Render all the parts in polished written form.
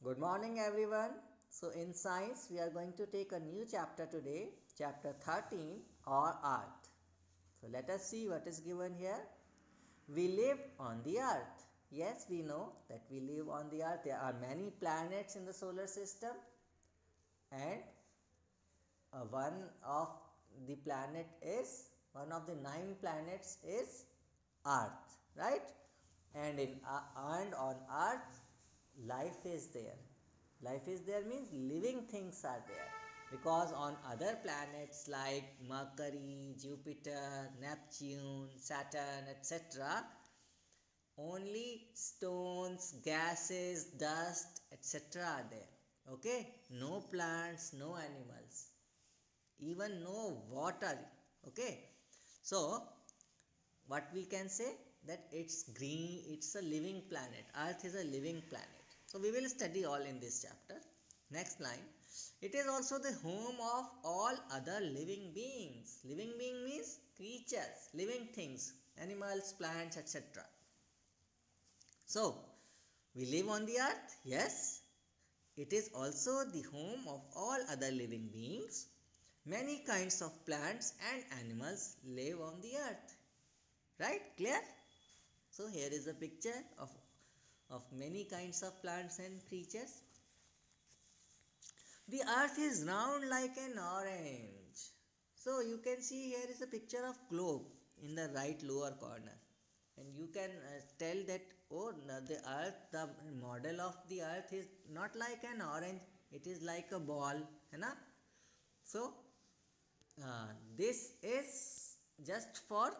Good morning, everyone. So, in science, we are going to take a new chapter today, chapter 13 or Earth. So, let us see what is given here. We live on the Earth. Yes, we know that we live on the Earth. There are many planets in the solar system, and one of the 9 planets is Earth, right? And on Earth, life is there. Life is there means living things are there, because on other planets like Mercury, Jupiter, Neptune, Saturn, etc., only stones, gases, dust, etc. are there. Okay, no plants, no animals, even no water. Okay, so what we can say, that it's green, it's a living planet. Earth is a living planet. So we will study all in this chapter. Next line, it is also the home of all other living beings. Living being means creatures, living things, animals, plants, etc. So we live on the earth. Yes, it is also the home of all other living beings. Many kinds of plants and animals live on the earth. Right? Clear? So here is a picture of many kinds of plants and creatures. The earth is round like an orange. So you can see here is a picture of globe in the right lower corner. And you can tell that, oh, no, the model of the earth is not like an orange, it is like a ball. है ना? So this is just for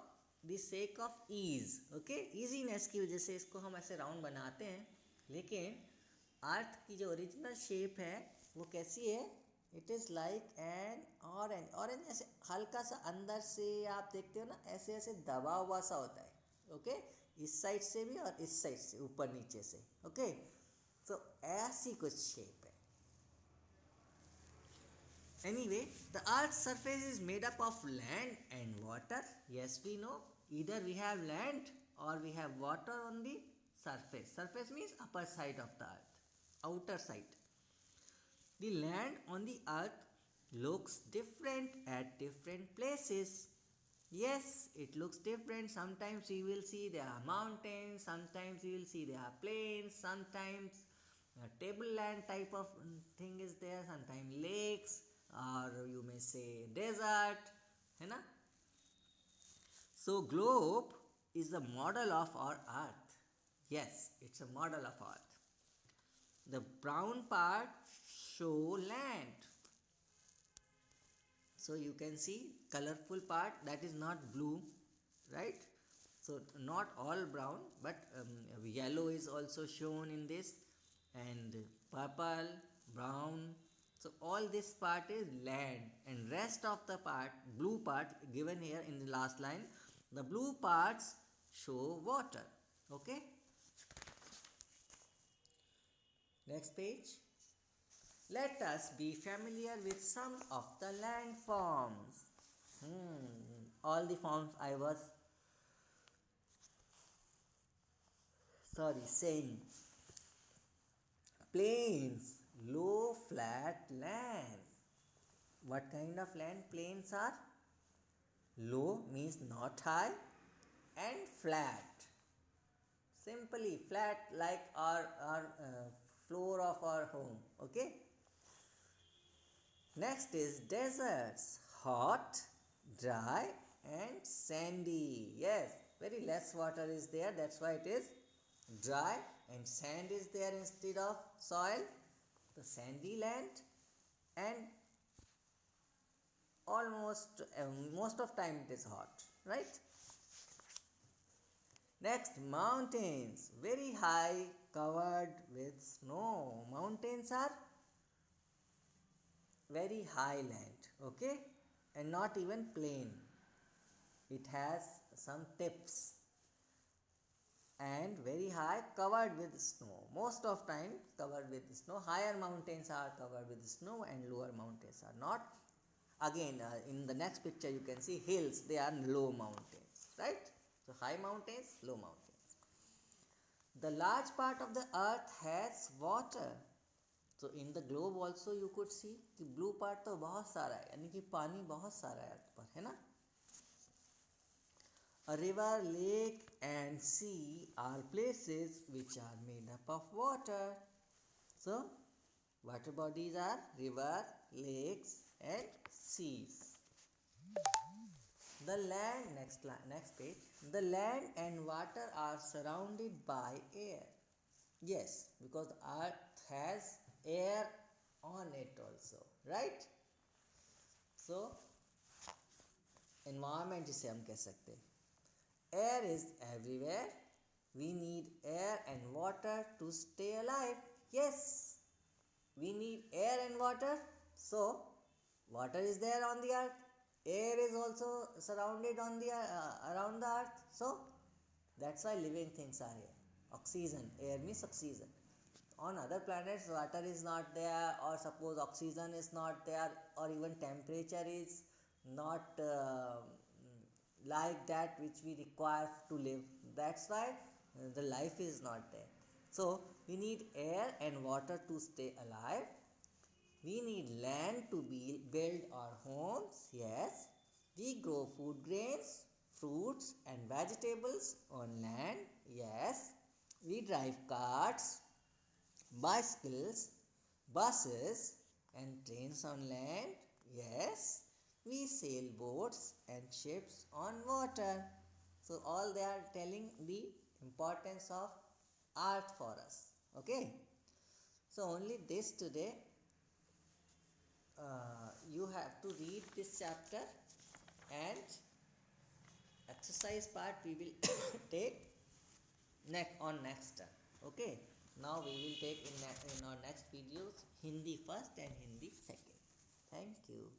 the sake of ease. Okay, easiness की वजह से इसको हम ऐसे round बनाते हैं. लेकिन अर्थ की जो ओरिजिनल शेप है वो कैसी है? It is like an orange. Orange ऐसे हल्का सा अंदर से आप देखते हो ना, ऐसे ऐसे दबा हुआ सा होता है. ओके, इस साइड से भी और इस साइड से, ऊपर नीचे से. ओके, तो ऐसी कुछ शेप है. Anyway, the earth's surface is made up of land and water. Yes, we know. Either we have land or we have water on the surface. Surface means upper side of the earth, outer side. The land on the earth looks different at different places. Yes, it looks different. Sometimes you will see there are mountains, sometimes you will see there are plains, sometimes a tableland type of thing is there, sometimes lakes, or you may say desert, है ना? So globe is the model of our earth. Yes, it's a model of earth. The brown part show land. So you can see colorful part, that is not blue, right? So not all brown, but yellow is also shown in this, and purple, brown. So all this part is land, and rest of the part, blue part given here in the last line, the blue parts show water. Okay. Next page. Let us be familiar with some of the land forms. All the forms I was saying. Plains, low flat land. What kind of land plains are? Low means not high, and flat. Simply flat like our floor of our home. Okay. Next is deserts, hot, dry and sandy. Yes, very less water is there, that's why it is dry, and sand is there instead of soil. The sandy land, and almost most of time it is hot, right? Next, mountains, very high, covered with snow. Mountains are very high land, okay, and not even plain. It has some tips, and very high, covered with snow. Most of time covered with snow. Higher mountains are covered with snow and lower mountains are not. Again, in the next picture you can see hills, they are low mountains, right? So high mountains, low mountains. The large part of the earth has water. So in the globe also you could see कि blue part तो बहुत सारा है, यानी कि पानी बहुत सारा है अर्थ पर, है ना. A river, lake and sea are places which are made up of water. So water bodies are river, lakes and seas. The land, next page. The land and water are surrounded by air. Yes, because earth has air on it also, right? So environment जिसे हम कह सकते हैं. Air is everywhere. We need air and water to stay alive. Yes, we need air and water. So water is there on the earth. Air is also surrounded on the around the earth. So that's why living things are here. Oxygen. Air means oxygen. On other planets, water is not there, or suppose oxygen is not there, or even temperature is not like that which we require to live. That's why the life is not there. So we need air and water to stay alive. We need land to build our homes. Yes. We grow food grains, fruits and vegetables on land. Yes. We drive cars, bicycles, buses and trains on land. Yes. We sail boats and ships on water. So all they are telling the importance of earth for us. Okay. So only this today. You have to read this chapter, and exercise part we will take next time. Okay. Now we will take in our next videos Hindi first and Hindi second. Thank you.